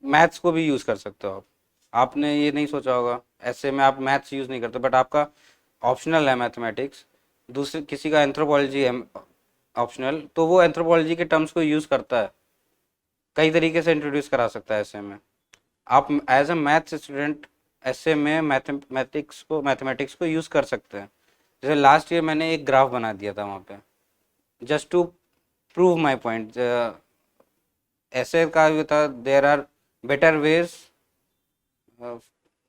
Maths को भी use कर सकते हो आप। आपने ये नहीं सोचा होगा, ऐसे में आप मैथ्स यूज़ नहीं करते, बट आपका ऑप्शनल है मैथमेटिक्स, दूसरे किसी का एंथ्रोपोलॉजी है ऑप्शनल, तो वो एंथ्रोपोलॉजी के टर्म्स को यूज़ करता है, कई तरीके से इंट्रोड्यूस करा सकता है ऐसे में। आप एज अ मैथ्स स्टूडेंट ऐसे में मैथमेटिक्स को यूज़ कर सकते हैं। जैसे लास्ट ईयर मैंने एक ग्राफ बना दिया था वहाँ पे, just to prove my point. ऐसे का ये था, better ways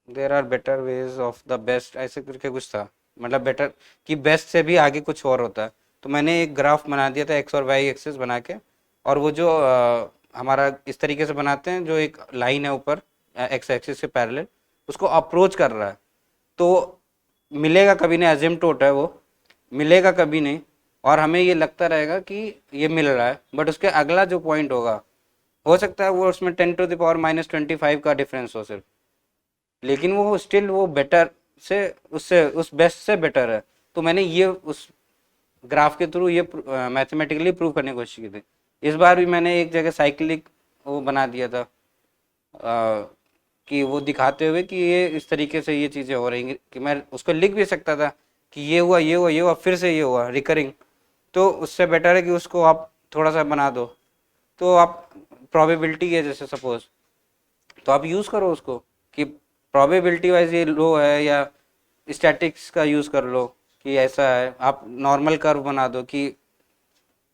there are better ways of the best, ऐसे करके कुछ था, मतलब बेटर कि बेस्ट से भी आगे कुछ और होता है। तो मैंने एक ग्राफ बना दिया था एक्स और वाई एक्सिस बना के, और वो जो हमारा इस तरीके से बनाते हैं, जो एक लाइन है ऊपर एक्स एक्सिस के पैरेलल, उसको अप्रोच कर रहा है, तो मिलेगा कभी नहीं, अजिम्प्टोट है वो, मिलेगा कभी नहीं, और हमें ये लगता रहेगा कि ये मिल रहा है, बट उसके अगला जो पॉइंट होगा, हो सकता है वो उसमें 10⁻⁻25 का डिफरेंस हो सिर्फ, लेकिन वो स्टिल वो बेटर से, उससे उस बेस्ट से बेटर है। तो मैंने ये उस ग्राफ के थ्रू ये मैथमेटिकली प्रूव करने की कोशिश की थी। इस बार भी मैंने एक जगह साइक्लिक वो बना दिया था, कि वो दिखाते हुए कि ये इस तरीके से ये चीज़ें हो रही हैं, कि मैं उसको लिख भी सकता था कि ये हुआ ये हुआ ये हुआ फिर से ये हुआ रिकरिंग। तो उससे बेटर है कि उसको आप थोड़ा सा बना दो, तो आप प्रोबेबिलिटी है जैसे सपोज, तो आप यूज़ करो उसको कि प्रोबेबिलिटी वाइज ये लो है, या स्टैटिक्स का यूज़ कर लो कि ऐसा है, आप नॉर्मल कर्व बना दो कि,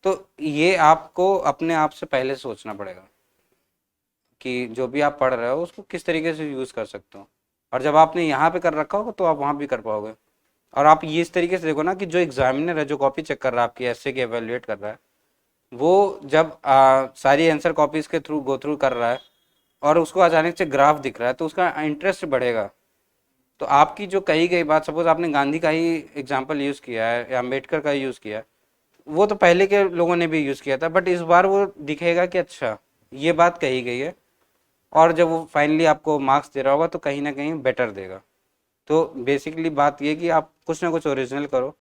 तो ये आपको अपने आप से पहले सोचना पड़ेगा कि जो भी आप पढ़ रहे हो उसको किस तरीके से यूज़ कर सकते हो, और जब आपने यहाँ पे कर रखा होगा तो आप वहाँ भी कर पाओगे। और आप ये इस तरीके से देखो ना कि जो एग्जामिनर है, जो कॉपी चेक कर रहा है आपकी ऐसे की एवेल्युएट कर रहा है, वो जब सारी आंसर कॉपीज के थ्रू गो थ्रू कर रहा है, और उसको अचानक से ग्राफ दिख रहा है, तो उसका इंटरेस्ट बढ़ेगा। तो आपकी जो कही गई बात, सपोज आपने गांधी का ही एग्जाम्पल यूज़ किया है या अम्बेडकर का यूज़ किया है, वो तो पहले के लोगों ने भी यूज़ किया था, बट इस बार वो दिखेगा कि अच्छा ये बात कही गई है, और जब वो फाइनली आपको मार्क्स दे रहा होगा तो कहीं ना कहीं बेटर देगा। तो बेसिकली बात ये कि आप कुछ ना कुछ ओरिजिनल करो,